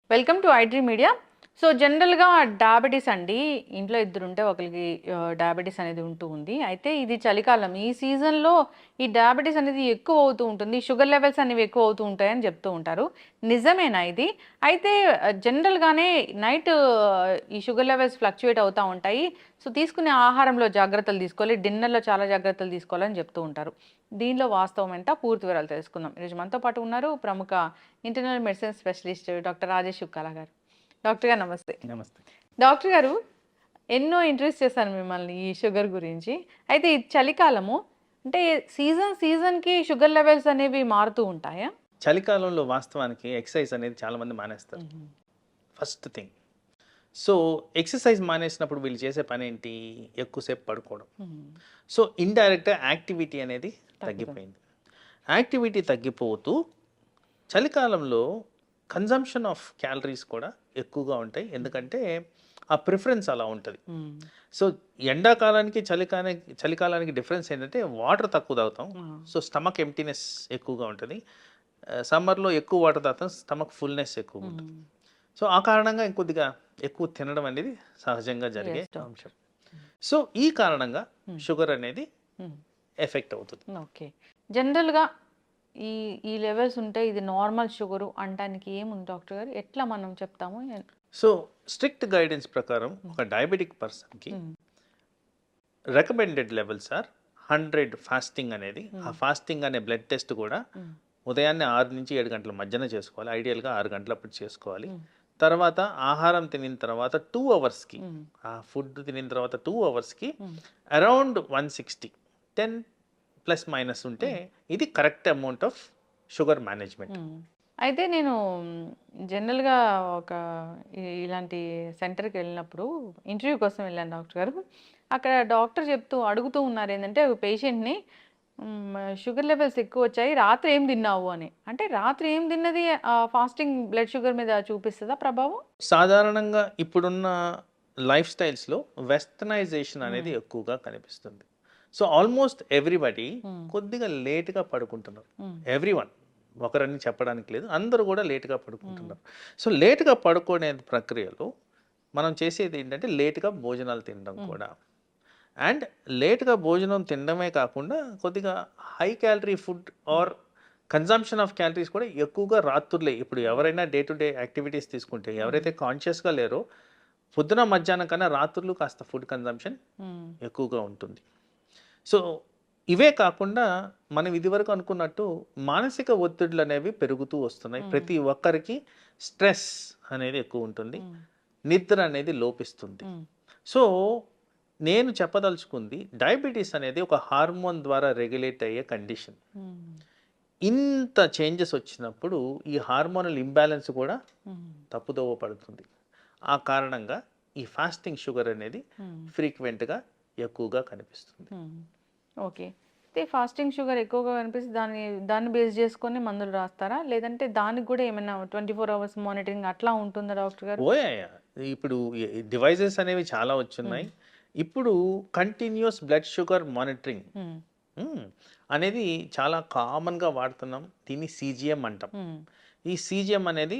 Welcome to iDream media. So జనరల్‌గా diabetes అండి. ఇంట్లో ఇద్దరుంటే ఒకళ్ళకి డయాబెటిస్ అనేది ఉంటూ ఉంది. అయితే ఇది చలికాలం. ఈ సీజన్‌లో ఈ డయాబెటిస్ అనేది ఎక్కువ అవుతూ ఉంటుంది. షుగర్ లెవెల్స్ అనేవి ఎక్కువ అవుతూ ఉంటాయని చెప్తూ ఉంటారు. నిజమేనా ఇది? అయితే జనరల్‌గానే నైట్ ఈ షుగర్ లెవెల్స్ ఫ్లక్చుయేట్ అవుతా ఉంటాయి. సో తీసుకునే ఆహారంలో జాగ్రత్తలు తీసుకోవాలి. డిన్నర్‌లో చాలా జాగ్రత్తలు తీసుకోవాలని చెప్తూ ఉంటారు. దీనిలో వాస్తవం ఎంత? పూర్తి వివరాలు తెలుసుకుందాం. ఈరోజు మనతో పాటు ఉన్నారు ప్రముఖ internal medicine specialist doctor Rajesh Chukkala గారు. డాక్టర్ గారు నమస్తే. నమస్తే. డాక్టర్ గారు, ఎన్నో ఇంటర్వ్యూస్ చేశాను మిమ్మల్ని ఈ షుగర్ గురించి. అయితే ఇది చలికాలము. అంటే సీజన్‌కి షుగర్ లెవెల్స్ అనేవి మారుతూ ఉంటాయా? చలికాలంలో వాస్తవానికి ఎక్సర్సైజ్ అనేది చాలామంది మానేస్తారు. హుహు. First thing. సో, ఎక్సర్సైజ్ మానేసినప్పుడు వీళ్ళు చేసే పనేంటి? ఎక్కువసేపు పడుకోవడం. హ్మ్. సో, ఇండైరెక్ట్‌గా యాక్టివిటీ అనేది తగ్గుతుంది. తగ్గిపోయింది. యాక్టివిటీ తగ్గిపోతూ చలికాలంలో కన్జంప్షన్ ఆఫ్ క్యాలరీస్ కూడా ఎక్కువగా ఉంటాయి. ఎందుకంటే ఆ ప్రిఫరెన్స్ అలా ఉంటది. హ్మ్. సో, ఎండాకాలానికి, చలికాలానికి డిఫరెన్స్ ఏంటంటే వాటర్ తక్కువ తాగుతాం. ఆ! సో, స్టమక్ ఎంప్టీనెస్ ఎక్కువగా ఉంటది. సమ్మర్‌లో ఎక్కువ వాటర్ తాగుతాం. స్టమక్ ఫుల్‌నెస్ ఎక్కువుంటది. హ్మ్. సో, ఆ కారణంగా ఇంకొద్దిగా ఎక్కువ తినడం అనేది సహజంగా జరిగే యెస్ డాక్టర్. అంశం. సో, ఈ కారణంగా హ్మ్. షుగర్ అనేది హ్మ్. ఎఫెక్ట్ అవుతుంది. ఓకే. జనరల్‌గా ఈ ఈ లెవెల్స్ ఉంటే ఇది నార్మల్ షుగరు అనటానికి ఏముంది డాక్టర్ గారు? ఎట్లా మనం చెప్తాము? సో, స్ట్రిక్ట్ గైడెన్స్ ప్రకారం హ్మ్. ఒక డయాబెటిక్ పర్సన్‌కి హ్మ్. రికమెండెడ్ లెవెల్స్ ఆర్ 100 ఫాస్టింగ్ అనేది. ఆ హ్మ్. ఫాస్టింగ్ అనే బ్లడ్ టెస్ట్ కూడా హ్మ్. ఉదయాన్నే 6-7 గంటల మధ్యన చేసుకోవాలి. ఐడియల్‌గా 6 గంటలప్పుడు చేసుకోవాలి. హ్మ్. తర్వాత ఆహారం తినిన తర్వాత 2 అవర్స్‌కి, హ్మ్. ఆ ఫుడ్ తినిన తర్వాత 2 అవర్స్‌కి హ్మ్. అరౌండ్ 160, 10 ప్లస్ మైనస్ ఉంటే హ్మ్. ఇది correct amount of sugar management. హ్మ్. అయితే నేను జనరల్‌గా ఒక ఇలాంటి సెంటర్‌కెళ్ళినప్పుడు ఇంటర్వ్యూ కోసం వెళ్ళాను డాక్టర్ గారు. అక్కడ డాక్టర్ అడుగుతూ ఉన్నారేంటంటే పేషెంట్‌ని షుగర్ లెవెల్స్ ఎక్కువొచ్చాయి. రాత్రి ఏం తిన్నావు అని. అంటే రాత్రి ఏం తిన్నది ఫాస్టింగ్ బ్లడ్ షుగర్ మీద చూపిస్తదా ప్రభావం? సాధారణంగా ఇప్పుడున్న లైఫ్ స్టైల్స్‌లో వెస్టర్నైజేషన్ అనేది హ్మ్. ఎక్కువగా కనిపిస్తుంది. సో, ఆల్మోస్ట్ ఎవ్రీబడీ హ్మ్. కొద్దిగా లేట్‌గా పడుకుంటున్నారు. హ్మ్. ఎవ్రీవన్. ఒకరని చెప్పడానికి లేదు. అందరూ కూడా లేట్‌గా హ్మ్. పడుకుంటున్నారు. సో, లేట్‌గా పడుకునే ప్రక్రియలో మనం చేసేది ఏంటంటే లేట్‌గా భోజనాలు తినడం హ్మ్. కూడా. అండ్ లేట్‌గా భోజనం తినడమే కాకుండా కొద్దిగా హై క్యాలరీ ఫుడ్ హ్మ్. ఆర్ కన్జంప్షన్ ఆఫ్ క్యాలరీస్ కూడా ఎక్కువగా రాత్రులే. ఇప్పుడు ఎవరైనా డే టు డే యాక్టివిటీస్ తీసుకుంటే హ్మ్. ఎవరైతే కాన్షియస్‌గా లేరో పొద్దున, మధ్యాహ్నం కన్నా రాత్రులు కాస్త ఫుడ్ కన్జంప్షన్ హ్మ్. ఎక్కువగా ఉంటుంది. సో, ఇవే కాకుండా మనం ఇదివరకు అనుకున్నట్టు మానసిక ఒత్తిడులనేవి పెరుగుతూ వస్తున్నాయి. హ్మ్. ప్రతి ఒక్కరికి స్ట్రెస్ అనేది ఎక్కువుంటుంది. హ్మ్. నిద్ర అనేది లోపిస్తుంది. హ్మ్. సో, నేను చెప్పదలుచుకుంది డయాబెటిస్ అనేది ఒక హార్మోన్ ద్వారా రెగ్యులేట్ అయ్యే కండిషన్. హ్మ్. ఇంత చేంజెస్ వచ్చినప్పుడు ఈ హార్మోనల్ ఇంబాలెన్స్ కూడా హ్మ్. తప్పుదోవ పడుతుంది. ఆ కారణంగా ఈ ఫాస్టింగ్ షుగర్ అనేది హ్మ్. ఫ్రీక్వెంట్‌గా ఎక్కువగా కనిపిస్తుంది. హ్మ్. ఓకే. అయితే ఫాస్టింగ్ షుగర్ ఎక్కువగా కనిపిస్తే దాన్ని బేస్ చేసుకొని మందులు రాస్తారా? లేదంటే దానికి గూడా ఏమైనా 24 అవర్స్ మానిటరింగ్ అట్లా ఉంటుందా డాక్టర్ గారు? ఓయాయా! ఇప్పుడు డివైసెస్ అనేవి చాలా హ్మ్. వచ్చున్నాయి. ఇప్పుడు కంటిన్యూయస్ బ్లడ్ షుగర్ మానిటరింగ్ హ్మ్. హ్మ్. అనేది చాలా కామన్‌గా వాడుతున్నాం. దీన్ని సీజీఎం అంటాం. హ్మ్. ఈ సీజీఎం అనేది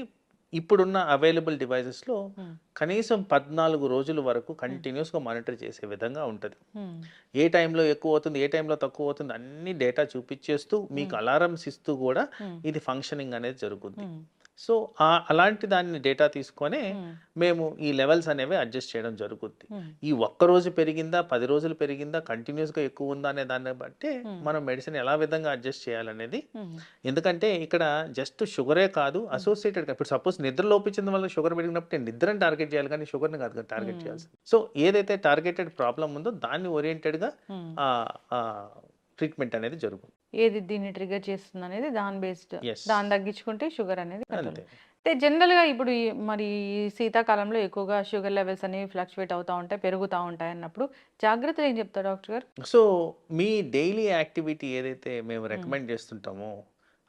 ఇప్పుడున్న అవైలబుల్ డివైసెస్‌లో హ్మ్. కనీసం 14 రోజుల వరకు హ్మ్. కంటిన్యూయస్‌గా మానిటర్ చేసే విధంగా ఉంటది. హ్మ్. ఏ టైంలో ఎక్కువవుతుంది, ఏ టైంలో తక్కువవుతుంది అన్ని డేటా చూపిచ్చేస్తూ మీకు హ్మ్. అలారమ్స్ ఇస్తూ గూడా హ్మ్. ఇది ఫంక్షనింగ్ అనేది జరుగుద్ది. హ్మ్. సో, అలాంటి దాన్ని డేటా తీసుకొనే హ్మ్. మేము ఈ లెవెల్స్ అనేవి అడ్జస్ట్ చేయడం జరుగుద్ది. హ్మ్. ఈ ఒక్కరోజు పెరిగిందా, 10 రోజులు పెరిగిందా, కంటిన్యూయస్‌గా ఎక్కువుందా అనే దాన్ని బట్టే హ్మ్. మనం మెడిసిన్ ఎలా విధంగా అడ్జస్ట్ చేయాలనేది. హ్మ్. ఎందుకంటే ఇక్కడ జస్ట్ షుగరే కాదు హ్మ్. అసోసియేటెడ్‌గా ఇప్పుడు సపోజ్ నిద్ర లోపించిన వల్ల షుగర్ పెరిగినప్పుడు నేను నిద్రని టార్గెట్ చేయాలి కానీ షుగర్‌ని కాదు కదా టార్గెట్ హ్మ్. చేయాల్సింది. సో, ఏదైతే టార్గెటెడ్ ప్రాబ్లమ్ ఉందో దాన్ని ఓరియెంటెడ్‌గా హ్మ్. ట్రీట్మెంట్ అనేది జరుగుతుంది. ఏది దీన్ని ట్రిగ్గర్ చేస్తుందనేది యెస్. దాన్ని తగ్గించుకుంటే షుగర్ అనేది కంట్రోల్. అంతే. అయితే జనరల్‌గా ఇప్పుడు ఈ శీతాకాలంలో ఎక్కువగా షుగర్ లెవెల్స్ అనేవి ఫ్లక్చుయేట్ అవుతా ఉంటాయి, పెరుగుతా ఉంటాయన్నప్పుడు జాగ్రత్తలు ఏం చెప్తారు డాక్టర్ గారు? సో, మీ డైలీ యాక్టివిటీ ఏదైతే మేము హ్మ్. రికమెండ్ చేస్తుంటామో,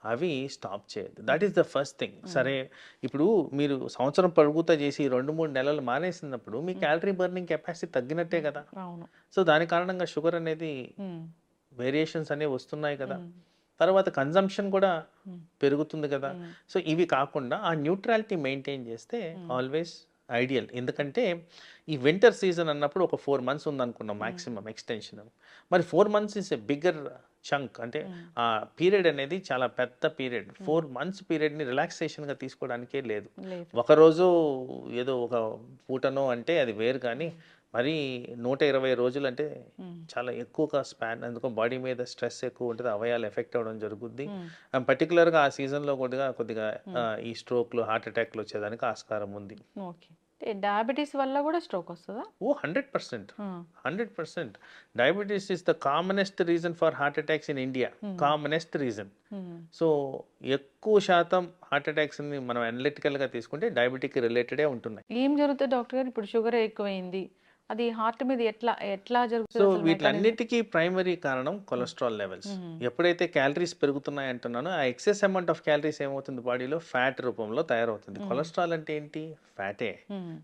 అవి స్టాప్ చేయొద్దు. దట్ హ్మ్. Is the first thing. హ్మ్. సరే, ఇప్పుడు మీరు సంవత్సరం పొడుగుతా చేసి 2, 3 నెలలు మానేసినప్పుడు మీ హ్మ్. క్యాలరీ బర్నింగ్ కెపాసిటీ తగ్గినట్టే హ్మ్. కదా! అవును. సో, దాని కారణంగా షుగర్ అనేది హ్మ్. వేరియేషన్స్ అనేవి వస్తున్నాయి కదా! హ్మ్. తర్వాత కన్జంప్షన్ కూడా మ్మ్. పెరుగుతుంది కదా. మ్మ్. సో ఇవి కాకుండా ఆ న్యూట్రాలిటీ మెయింటైన్ చేస్తే ఆల్వేస్ ఐడియల్. ఎందుకంటే ఈ వింటర్ సీజన్ అన్నప్పుడు ఒక 4 months ఉందనుకున్నాం మ్యాక్సిమం ఎక్స్టెన్షన్. మరి 4 months is a bigger chunk. అంటే ఆ పీరియడ్ అనేది చాలా పెద్ద పీరియడ్. 4 months పీరియడ్ని రిలాక్సేషన్గా తీసుకోవడానికే లేదు. లేదు. ఒకరోజు ఏదో ఒక పూటనో అంటే అది వేరు, కానీ మరి 120 రోజులు అంటే చాలా ఎక్కువగా స్పాన్. అందుకో బాడీ మీద స్ట్రెస్ ఎక్కువ ఉంటుంది, అవయాలు ఎఫెక్ట్ అవ్వడం జరుగుద్ది. పర్టికులర్గా ఆ సీజన్లో కొద్దిగా ఈ స్ట్రోక్లు, హార్ట్ అటాక్లు వచ్చేదానికి ఆస్కారం ఉంది. ఓకే. డయాబెటీస్ వల్ల కూడా స్ట్రోక్ వస్తుందా? ఓ 100%. 100%. Diabetes is the commonest reason for heart attacks in India. Commonest reason. So ఎక్కువ శాతం హార్ట్ అటాక్స్ని మనం అనలిటికల్గా తీసుకుంటే డయాబెటిక్ రిలేటెడే ఉంటున్నాయి. ఏం జరుగుతుంది డాక్టర్ గారు? ఇప్పుడు షుగర్ ఎక్కువైంది, అది హార్ట్ మీద ఎట్లా సో జరుగుతుంది అసలు? వీటన్నిటికీ ప్రైమరీ కారణం కొలెస్ట్రాల్ లెవెల్స్. ఎప్పుడైతే క్యాలరీస్ పెరుగుతున్నాయి అంటున్నానో ఆ ఎక్సెస్ అమౌంట్ ఆఫ్ క్యాలరీస్ ఏమవుతుంది బాడీలో ఫ్యాట్ రూపంలో తయారవుతుంది. కొలెస్ట్రాల్ అంటే ఏంటి? ఫ్యాటే.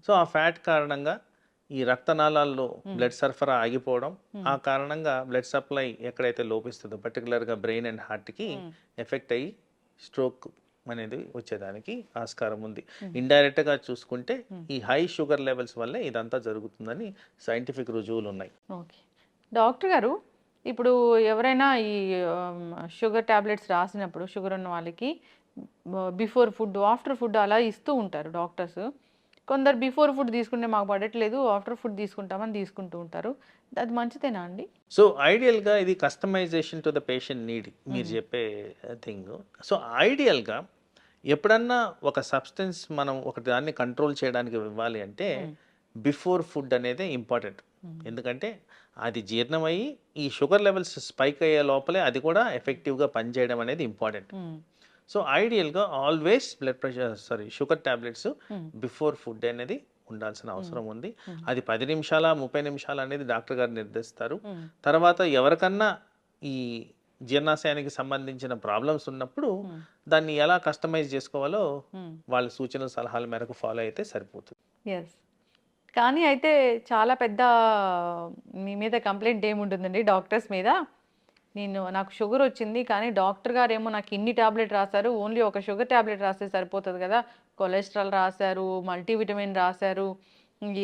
సో ఆ ఫ్యాట్ కారణంగా ఈ రక్తనాళాల్లో బ్లడ్ సరఫరా ఆగిపోవడం, ఆ కారణంగా బ్లడ్ సప్లై ఎక్కడైతే లోపిస్తుందో పర్టికులర్గా బ్రెయిన్ అండ్ హార్ట్కి ఎఫెక్ట్ అయ్యి స్ట్రోక్ అనేది వచ్చేదానికి ఆస్కారం ఉంది. ఇండైరెక్ట్గా చూసుకుంటే ఈ హై షుగర్ లెవెల్స్ వల్లే ఇదంతా జరుగుతుందని సైంటిఫిక్ రుజువులు ఉన్నాయి. ఓకే. డాక్టర్ గారు, ఇప్పుడు ఎవరైనా ఈ షుగర్ టాబ్లెట్స్ రాసినప్పుడు షుగర్ ఉన్న వాళ్ళకి బిఫోర్ ఫుడ్, ఆఫ్టర్ ఫుడ్ అలా ఇస్తూ ఉంటారు డాక్టర్స్. కొందరు బిఫోర్ ఫుడ్ తీసుకుంటే మాకు పడట్లేదు, ఆఫ్టర్ ఫుడ్ తీసుకుంటామని తీసుకుంటూ ఉంటారు. అది మంచిదేనా అండి? సో ఐడియల్గా ఇది customization to the patient need మీరు చెప్పే థింగ్. సో ఐడియల్గా ఎప్పుడన్నా ఒక సబ్స్టెన్స్ మనం ఒక దాన్ని కంట్రోల్ చేయడానికి ఇవ్వాలి అంటే బిఫోర్ ఫుడ్ అనేది ఇంపార్టెంట్. ఎందుకంటే అది జీర్ణమయ్యి ఈ షుగర్ లెవెల్స్ స్పైక్ అయ్యే లోపలే అది కూడా ఎఫెక్టివ్గా పనిచేయడం అనేది ఇంపార్టెంట్. సో ఐడియల్గా always sugar tablets before food అనేది ఉండాల్సిన అవసరం ఉంది. అది 10 నిమిషాల 30 నిమిషాలు అనేది డాక్టర్ గారు నిర్దేశిస్తారు. తర్వాత ఎవరికన్నా ఈ జీర్ణాశయానికి సంబంధించిన ప్రాబ్లమ్స్ ఉన్నప్పుడు దాన్ని ఎలా కస్టమైజ్ చేసుకోవాలో వాళ్ళ సూచనల సలహాల మేరకు ఫాలో అయితే సరిపోతుంది. ఎస్. కానీ అయితే చాలా పెద్ద మీ మీద కంప్లైంట్ ఏముంటుందండి డాక్టర్స్ మీద? నాకు షుగర్ వచ్చింది, కానీ డాక్టర్ గారు ఏమో నాకు ఇన్ని టాబ్లెట్ రాశారు, ఓన్లీ ఒక షుగర్ టాబ్లెట్ రాస్తే సరిపోతుంది కదా, కొలెస్ట్రాల్ రాశారు, మల్టీవిటమిన్ రాశారు,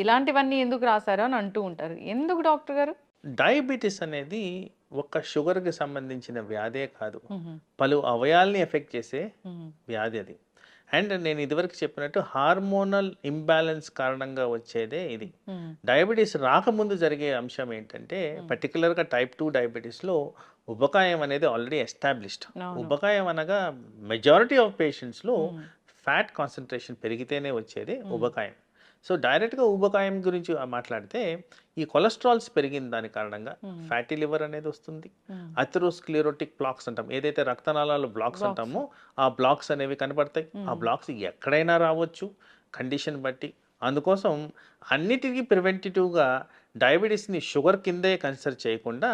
ఇలాంటివన్నీ ఎందుకు రాశారు అని అంటూ ఉంటారు. ఎందుకు డాక్టర్ గారు? డయాబెటీస్ అనేది ఒక్క షుగర్కి సంబంధించిన వ్యాధే కాదు, పలు అవయాల్ని ఎఫెక్ట్ చేసే వ్యాధి అది. అండ్ నేను ఇదివరకు చెప్పినట్టు హార్మోనల్ ఇంబ్యాలెన్స్ కారణంగా వచ్చేదే ఇది. డయాబెటీస్ రాకముందు జరిగే అంశం ఏంటంటే పర్టికులర్గా టైప్ 2 డయాబెటీస్లో ఉబకాయం అనేది ఆల్రెడీ ఎస్టాబ్లిష్డ్. ఉబకాయం అనగా మెజారిటీ ఆఫ్ పేషెంట్స్లో ఫ్యాట్ కాన్సన్ట్రేషన్ పెరిగితేనే వచ్చేది ఉబకాయం. సో డైరెక్ట్గా ఊబకాయం గురించి మాట్లాడితే ఈ కొలెస్ట్రాల్స్ పెరిగిన దాని కారణంగా ఫ్యాటీ లివర్ అనేది వస్తుంది. అథెరోస్క్లెరోటిక్ బ్లాక్స్ అంటాం, ఏదైతే రక్తనాళాలు బ్లాక్స్ అంటామో ఆ బ్లాక్స్ అనేవి కనబడతాయి. ఆ బ్లాక్స్ ఎక్కడైనా రావచ్చు కండిషన్ బట్టి. అందుకోసం అన్నిటికీ ప్రివెంటివ్గా డయాబెటీస్ని షుగర్ కిందే కన్సిడర్ చేయకుండా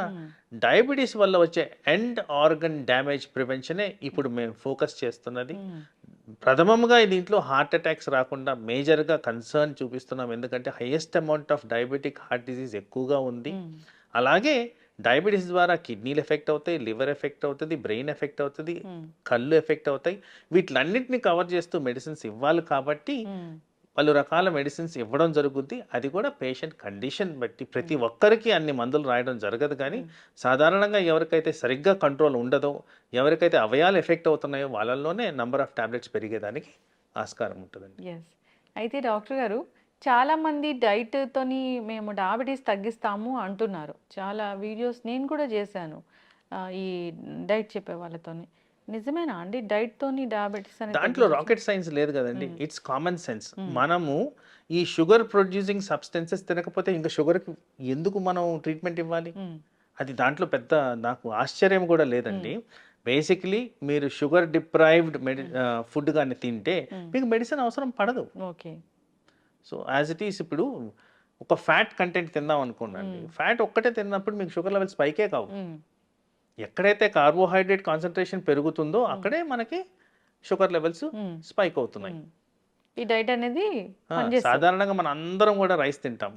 డయాబెటీస్ వల్ల వచ్చే ఎండ్ ఆర్గన్ డ్యామేజ్ ప్రివెన్షనే ఇప్పుడు మేము ఫోకస్ చేస్తున్నది. ప్రథమంగా దీంట్లో హార్ట్ అటాక్స్ రాకుండా మేజర్గా కన్సర్న్ చూపిస్తున్నాం, ఎందుకంటే highest amount of diabetic heart disease ఎక్కువగా ఉంది. అలాగే డయాబెటీస్ ద్వారా కిడ్నీలు ఎఫెక్ట్ అవుతాయి, లివర్ ఎఫెక్ట్ అవుతుంది, బ్రెయిన్ ఎఫెక్ట్ అవుతుంది, కళ్ళు ఎఫెక్ట్ అవుతాయి. వీటిలన్నింటినీ కవర్ చేస్తూ మెడిసిన్స్ ఇవ్వాలి కాబట్టి పలు రకాల మెడిసిన్స్ ఇవ్వడం జరుగుద్ది. అది కూడా పేషెంట్ కండిషన్ బట్టి. ప్రతి ఒక్కరికి అన్ని మందులు రాయడం జరగదు, కానీ సాధారణంగా ఎవరికైతే సరిగ్గా కంట్రోల్ ఉండదో, ఎవరికైతే అవయాలు ఎఫెక్ట్ అవుతున్నాయో వాళ్ళల్లోనే నంబర్ ఆఫ్ టాబ్లెట్స్ పెరిగేదానికి ఆస్కారం ఉంటుందండి. ఎస్. అయితే డాక్టర్ గారు, చాలామంది డైట్తోని మేము డయాబెటీస్ తగ్గిస్తాము అంటున్నారు. చాలా వీడియోస్ నేను కూడా చేశాను ఈ డైట్ చెప్పే వాళ్ళతోని. నిజమేనా అండి డైట్తోని డయాబెటీస్ అనేది? దాంట్లో రాకెట్ సైన్స్ లేదు కదండి, ఇట్స్ కామన్ సెన్స్. మనము ఈ షుగర్ ప్రొడ్యూసింగ్ సబ్స్టెన్సెస్ తినకపోతే ఇంకా షుగర్కి ఎందుకు మనం ట్రీట్మెంట్ ఇవ్వాలి? అది దాంట్లో పెద్ద నాకు ఆశ్చర్యం కూడా లేదండి. బేసిక్లీ మీరు షుగర్ డిప్రైవ్డ్ ఫుడ్ కానీ తింటే మీకు మెడిసిన్ అవసరం పడదు. Okay. So as it is ఇప్పుడు ఒక ఫ్యాట్ కంటెంట్ తిందాం అనుకోండి, ఫ్యాట్ ఒక్కటే తిన్నప్పుడు మీకు షుగర్ లెవెల్స్ పైకే కావు. ఎక్కడైతే కార్బోహైడ్రేట్ కాన్సన్ట్రేషన్ పెరుగుతుందో అక్కడే మనకి షుగర్ లెవెల్స్ స్పైక్ అవుతున్నాయి. ఈ డైట్ అనేది పనిచేస్తుంది. సాధారణంగా మన అందరం కూడా రైస్ తింటాం.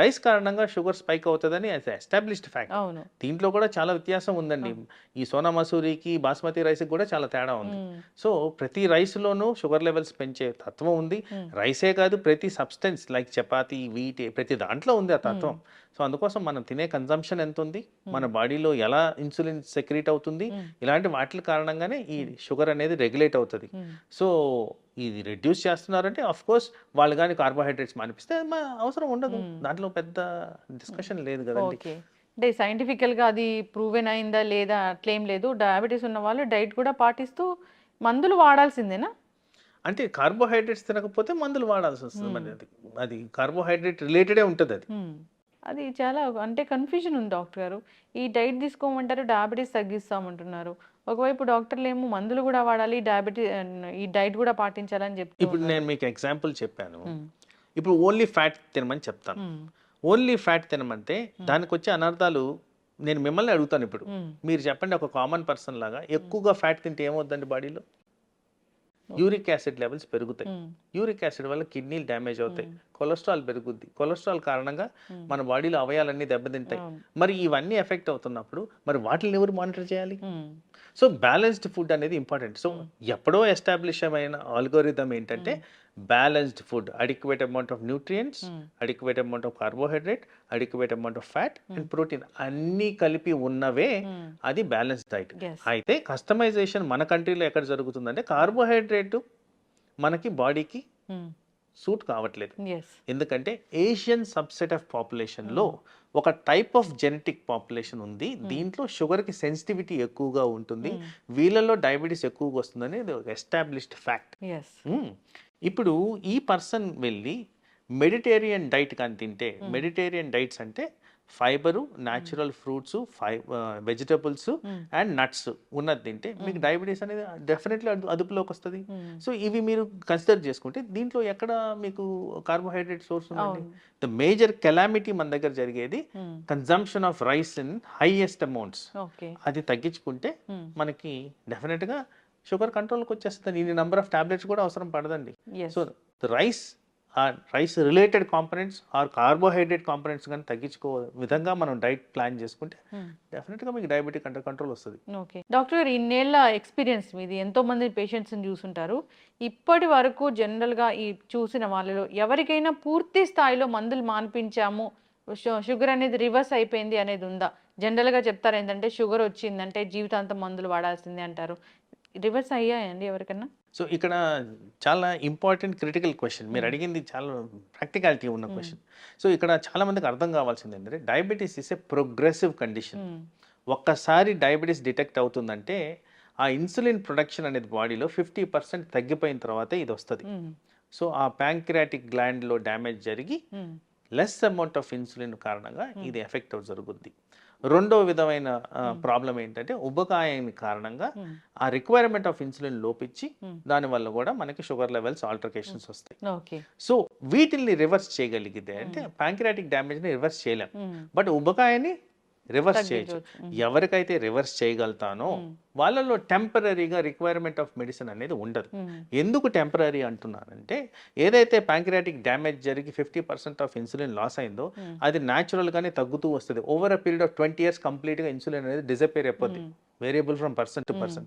రైస్ కారణంగా షుగర్ స్పైక్ అవుతుందని ఎస్టాబ్లిష్డ్ ఫ్యాక్ట్. అవును. దీంట్లో కూడా చాలా వ్యత్యాసం ఉందండి. ఈ సోనా మసూరికి బాస్మతి రైస్కి కూడా చాలా తేడా ఉంది. సో ప్రతి రైస్లోనూ షుగర్ లెవెల్స్ పెంచే తత్వం ఉంది. రైసే కాదు, ప్రతి సబ్స్టెన్స్ లైక్ చపాతీ, వీట్, ప్రతి దాంట్లో ఉంది ఆ తత్వం. సో అందుకోసం మనం తినే కన్జంప్షన్ ఎంత ఉంది, మన బాడీలో ఎలా ఇన్సులిన్ సెక్రీట్ అవుతుంది, ఇలాంటి వాటి కారణంగానే ఈ షుగర్ అనేది రెగ్యులేట్ అవుతుంది. సో ఇది రెడ్యూస్ చేస్తున్నారంటే ఆఫ్ కోర్స్ వాళ్ళు కానీ కార్బోహైడ్రేట్స్ మానిపిస్తే అవసరం ఉండదు, దాంట్లో పెద్ద డిస్కషన్ లేదు కదండి. ఓకే. అంటే సైంటిఫికల్గా అది ప్రూవెన్ అయిందా లేదా అట్లేం లేదు. డయాబెటీస్ ఉన్న వాళ్ళు డైట్ కూడా పాటిస్తూ మందులు వాడాల్సిందేనా? అంటే కార్బోహైడ్రేట్స్ తినకపోతే మందులు వాడాల్సి వస్తుంది. మరి అది కార్బోహైడ్రేట్ రిలేటెడే ఉంటుంది అది. అది చాలా అంటే కన్ఫ్యూజన్ ఉంది డాక్టర్ గారు. ఈ డైట్ తీసుకోమంటారు, డయాబెటీస్ తగ్గిస్తామంటున్నారు. ఒకవైపు డాక్టర్లు ఏమో మందులు కూడా వాడాలి, ఈ డైట్ కూడా పాటించాలని చెప్తూ ఇప్పుడు నేను మీకు ఎగ్జాంపుల్ చెప్పాను. ఇప్పుడు ఓన్లీ ఫ్యాట్ తినమని చెప్తాను. ఓన్లీ ఫ్యాట్ తినమంటే దానికి వచ్చే అనర్థాలు నేను మిమ్మల్ని అడుగుతాను. ఇప్పుడు మీరు చెప్పండి, ఒక కామన్ పర్సన్ లాగా ఎక్కువగా ఫ్యాట్ తింటే ఏమవుతుందండి బాడీలో? యూరిక్ యాసిడ్ లెవెల్స్ పెరుగుతాయి. యూరిక్ యాసిడ్ వల్ల కిడ్నీలు డ్యామేజ్ అవుతాయి, కొలెస్ట్రాల్ పెరుగుద్ది. కొలెస్ట్రాల్ కారణంగా మన బాడీలో అవయాలన్నీ దెబ్బతింటాయి. మరి ఇవన్నీ ఎఫెక్ట్ అవుతున్నప్పుడు మరి వాటిని ఎవరు మానిటర్ చేయాలి? సో బ్యాలెన్స్డ్ ఫుడ్ అనేది ఇంపార్టెంట్. సో ఎప్పుడో ఎస్టాబ్లిష్ అయిన ఆల్గోరిథం ఏంటంటే balanced food, adequate amount of nutrients, adequate amount of carbohydrate, adequate amount of fat and protein అన్నీ కలిపి ఉన్నవే అది బ్యాలెన్స్ డైట్. అయితే కస్టమైజేషన్ మన కంట్రీలో ఎక్కడ జరుగుతుందంటే కార్బోహైడ్రేట్ మనకి బాడీకి సూట్ కావట్లేదు. ఎందుకంటే ఏషియన్ సబ్సెట్ ఆఫ్ పాపులేషన్లో ఒక టైప్ ఆఫ్ జెనెటిక్ పాపులేషన్ ఉంది, దీంట్లో షుగర్కి సెన్సిటివిటీ ఎక్కువగా ఉంటుంది, వీళ్ళలో డయాబెటీస్ ఎక్కువగా వస్తుందని ఎస్టాబ్లిష్డ్ ఫ్యాక్ట్. ఇప్పుడు ఈ పర్సన్ వెళ్ళి మెడిటేరియన్ డైట్ కానీ తింటే, మెడిటేరియన్ డైట్స్ అంటే fibre, natural fruits, vegetables and nuts ఉన్నది తింటే మీకు డయాబెటీస్ అనేది డెఫినెట్లీ అదుపులోకి వస్తుంది. సో ఇవి మీరు కన్సిడర్ చేసుకుంటే దీంట్లో ఎక్కడ మీకు కార్బోహైడ్రేట్ సోర్స్ ఉందండి? ద మేజర్ కెలామిటీ మన దగ్గర జరిగేది consumption of rice in highest amounts. అది తగ్గించుకుంటే మనకి డెఫినెట్గా షుగర్ కంట్రోల్కి వచ్చేస్తుంది. ఇన్ని నెంబర్ ఆఫ్ టాబ్లెట్స్ కూడా అవసరం పడదండి. So rice related components or carbohydrate components కానీ తగ్గించుకో విధంగా మనం డైట్ ప్లాన్ చేసుకుంటే డెఫినెట్గా మీకు డయాబెటిక్ అండర్ కంట్రోల్ వస్తుంది. ఓకే డాక్టర్ గారు, ఇన్నేళ్ళ ఎక్స్పీరియన్స్ మీది, ఎంతో మంది పేషెంట్స్ని చూసుంటారు. ఇప్పటి వరకు జనరల్గా ఈ చూసిన వాళ్ళలో ఎవరికైనా పూర్తి స్థాయిలో మందులు మాన్పించాము, షుగర్ అనేది రివర్స్ అయిపోయింది అనేది ఉందా? జనరల్గా చెప్తారు ఏంటంటే షుగర్ వచ్చిందంటే జీవితాంతం మందులు వాడాల్సిందే అంటారు. రివర్స్ అయ్యాయండి ఎవరికన్నా? సో ఇక్కడ చాలా ఇంపార్టెంట్ క్రిటికల్ క్వశ్చన్ మీరు అడిగింది, చాలా ప్రాక్టికాలిటీ ఉన్న క్వశ్చన్. సో ఇక్కడ చాలా మందికి అర్థం కావాల్సింది ఏంటంటే diabetes is a progressive condition. ఒక్కసారి డయాబెటీస్ డిటెక్ట్ అవుతుందంటే ఆ ఇన్సులిన్ ప్రొడక్షన్ అనేది బాడీలో 50% తగ్గిపోయిన తర్వాతే ఇది వస్తుంది. సో ఆ ప్యాంక్రియాటిక్ గ్లాండ్లో డ్యామేజ్ జరిగి లెస్ అమౌంట్ ఆఫ్ ఇన్సులిన్ కారణంగా ఇది ఎఫెక్ట్ జరుగుద్ది. రెండో విధమైన ప్రాబ్లం ఏంటంటే ఉబకాయం కారణంగా ఆ రిక్వైర్మెంట్ ఆఫ్ ఇన్సులిన్ లోపించి దానివల్ల కూడా మనకి షుగర్ లెవెల్స్ ఆల్టరేషన్స్ వస్తాయి. సో వీటిల్ని రివర్స్ చేయగలిగితే అంటే ప్యాంక్రియాటిక్ డ్యామేజ్ని రివర్స్ చేయలేం, బట్ ఉబకాయాన్ని రివర్స్ చేయొచ్చు. ఎవరికైతే రివర్స్ చేయగలుగుతానో వాళ్ళలో టెంపరీగా రిక్వైర్మెంట్ ఆఫ్ మెడిసిన్ అనేది ఉండదు. ఎందుకు టెంపరీ అంటున్నానంటే ఏదైతే ప్యాంక్రియాటిక్ డ్యామేజ్ జరిగి 50% ఆఫ్ ఇన్సులిన్ లాస్ అయిందో అది న్యాచురల్గానే తగ్గుతూ వస్తుంది. Over a period of 20 years కంప్లీట్గా ఇన్సులిన్ అనేది డిసపేర్ అయిపోద్ది, variable from person to person.